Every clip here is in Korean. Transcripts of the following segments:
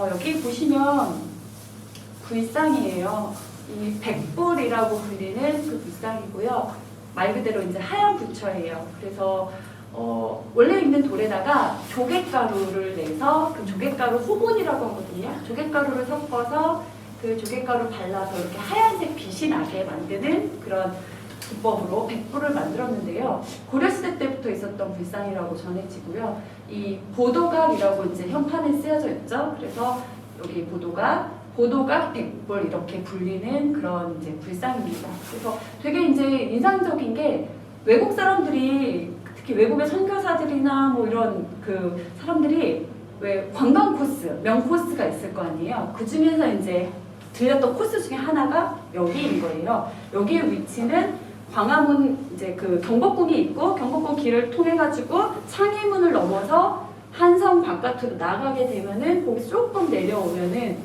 여기 보시면 불상이에요. 이 백불이라고 불리는 그 불상이고요. 말 그대로 이제 하얀 부처예요. 그래서 원래 있는 돌에다가 조갯가루를 내서 그 조갯가루 호본이라고 하거든요. 조갯가루를 섞어서 그 조갯가루 발라서 이렇게 하얀색 빛이 나게 만드는 그런 기법으로 백불을 만들었는데요. 고려시대 때부터 있었던 불상이라고 전해지고요. 이 보도각이라고 이제 현판에 쓰여져 있죠. 그래서 여기 보도각 백불 이렇게 불리는 그런 이제 불상입니다. 그래서 되게 이제 인상적인 게 외국 사람들이 특히 외국의 선교사들이나 뭐 이런 그 사람들이 왜 관광 코스, 명 코스가 있을 거 아니에요. 그 중에서 이제 들렸던 코스 중에 하나가 여기인 거예요. 여기의 위치는 광화문 이제 그 경복궁이 있고 경복궁 길을 통해 가지고 창의문을 넘어서 한성 바깥으로 나가게 되면은 거기 조금 내려오면은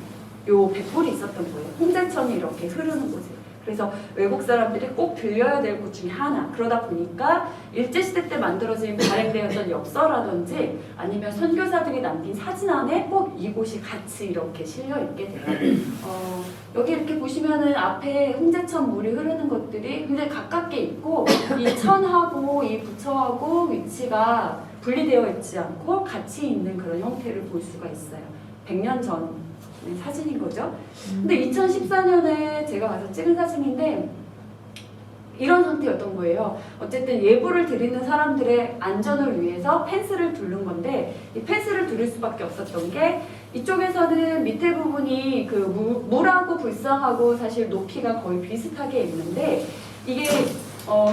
요 백불이 있었던 거예요. 홍제천이 이렇게 흐르는 곳에. 그래서 외국 사람들이 꼭 들려야 될 곳 중에 하나. 그러다 보니까 일제시대 때 만들어진 발행되었던 엽서라든지 아니면 선교사들이 남긴 사진 안에 꼭 이곳이 같이 이렇게 실려 있게 돼요. 여기 이렇게 보시면은 앞에 홍제천 물이 흐르는 것들이 굉장히 가깝게 있고 이 천하고 이 부처하고 위치가 분리되어 있지 않고 같이 있는 그런 형태를 볼 수가 있어요. 100년 전 사진인 거죠. 근데 2014년에 제가 가서 찍은 사진인데 이런 상태였던 거예요. 어쨌든 예불을 드리는 사람들의 안전을 위해서 펜스를 두른 건데 이 펜스를 두를 수밖에 없었던 게 이쪽에서는 밑에 부분이 그 물하고 불상하고 사실 높이가 거의 비슷하게 있는데 이게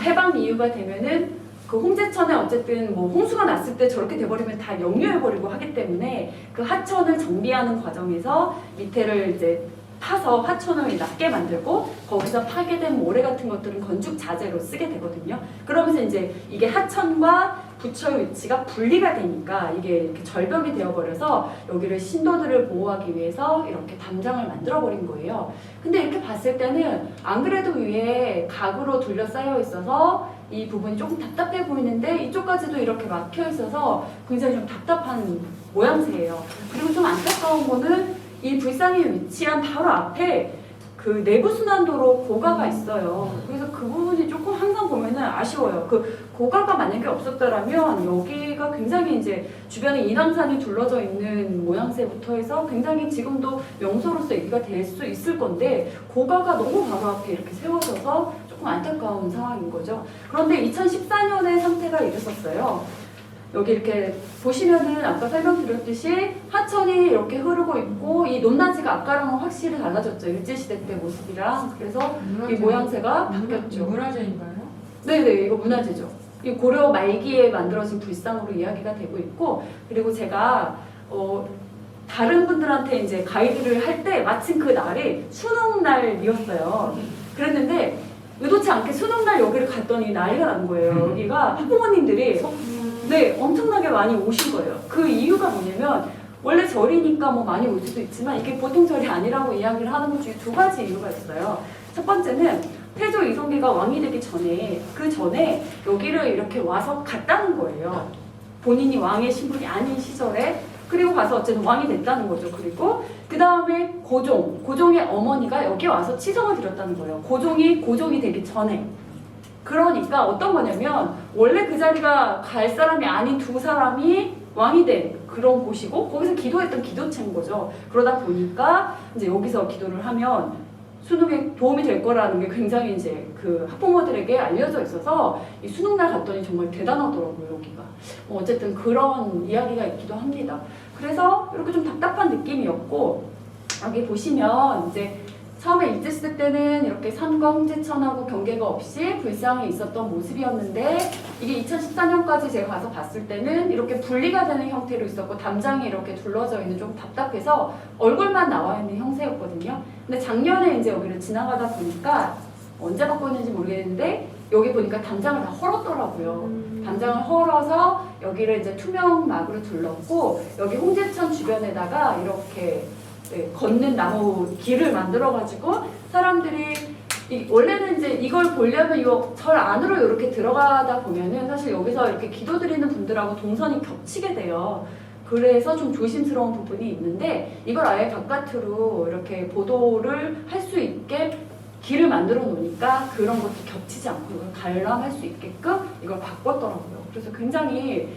해방 이유가 되면은 그 홍제천에 어쨌든 뭐 홍수가 났을 때 저렇게 돼버리면 다 역류해버리고 하기 때문에 그 하천을 정비하는 과정에서 밑에를 이제 파서 하천을 낮게 만들고 거기서 파괴된 모래 같은 것들은 건축 자재로 쓰게 되거든요. 그러면서 이제 이게 하천과 부처의 위치가 분리가 되니까 이게 이렇게 절벽이 되어버려서 여기를 신도들을 보호하기 위해서 이렇게 담장을 만들어버린 거예요. 근데 이렇게 봤을 때는 안 그래도 위에 각으로 둘러싸여 있어서 이 부분이 조금 답답해 보이는데 이쪽까지도 이렇게 막혀 있어서 굉장히 좀 답답한 모양새예요. 그리고 좀 안타까운 거는 이 불상이 위치한 바로 앞에 그 내부순환도로 고가가 있어요. 그래서 그 부분이 조금 항상 보면은 아쉬워요. 그 고가가 만약에 없었더라면 여기가 굉장히 이제 주변에 인왕산이 둘러져 있는 모양새부터 해서 굉장히 지금도 명소로서 얘기가 될 수 있을 건데 고가가 너무 바로 앞에 이렇게 세워져서 조금 안타까운 상황인 거죠. 그런데 2014년에 상태가 이랬었어요. 여기 이렇게 보시면은 아까 설명드렸듯이 하천이 이렇게 흐르고 있고 이 높낮이가 아까랑은 확실히 달라졌죠. 일제시대 때 모습이랑. 그래서 이 모양새가 바뀌었죠. 문화재인가요? 네네, 이거 문화재죠. 이 고려 말기에 만들어진 불상으로 이야기가 되고 있고 그리고 제가 다른 분들한테 이제 가이드를 할 때 마침 그 날이 수능날이었어요. 그랬는데 의도치 않게 수능날 여기를 갔더니 난리가 난 거예요. 여기가 학부모님들이 네, 엄청나게 많이 오신 거예요. 그 이유가 뭐냐면 원래 절이니까 뭐 많이 올 수도 있지만 이게 보통 절이 아니라고 이야기를 하는 것 중에 두 가지 이유가 있어요. 첫 번째는 태조 이성계가 왕이 되기 전에 그 전에 여기를 이렇게 와서 갔다는 거예요. 본인이 왕의 신분이 아닌 시절에 그리고 가서 어쨌든 왕이 됐다는 거죠. 그리고 그 다음에 고종의 어머니가 여기 와서 치성을 드렸다는 거예요. 고종이 되기 전에. 그러니까 어떤 거냐면 원래 그 자리가 갈 사람이 아닌 두 사람이 왕이 된 그런 곳이고 거기서 기도했던 기도체인 거죠. 그러다 보니까 이제 여기서 기도를 하면 수능에 도움이 될 거라는 게 굉장히 이제 그 학부모들에게 알려져 있어서 이 수능날 갔더니 정말 대단하더라고요, 여기가. 어쨌든 그런 이야기가 있기도 합니다. 그래서 이렇게 좀 답답한 느낌이었고 여기 보시면 이제 처음에 일제시대 때는 이렇게 산과 홍제천하고 경계가 없이 불상이 있었던 모습이었는데 이게 2014년까지 제가 가서 봤을 때는 이렇게 분리가 되는 형태로 있었고 담장이 이렇게 둘러져 있는 좀 답답해서 얼굴만 나와 있는 형태였거든요. 근데 작년에 이제 여기를 지나가다 보니까 언제 바꿨는지 모르겠는데 여기 보니까 담장을 다 헐었더라고요. 담장을 헐어서 여기를 이제 투명막으로 둘렀고 여기 홍제천 주변에다가 이렇게 걷는 나무 길을 만들어가지고 사람들이 원래는 이제 이걸 보려면 이 절 안으로 이렇게 들어가다 보면은 사실 여기서 이렇게 기도드리는 분들하고 동선이 겹치게 돼요. 그래서 좀 조심스러운 부분이 있는데 이걸 아예 바깥으로 이렇게 보도를 할 수 있게 길을 만들어 놓으니까 그런 것도 겹치지 않고 이걸 관람할 수 있게끔 이걸 바꿨더라고요. 그래서 굉장히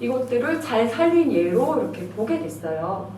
이것들을 잘 살린 예로 이렇게 보게 됐어요.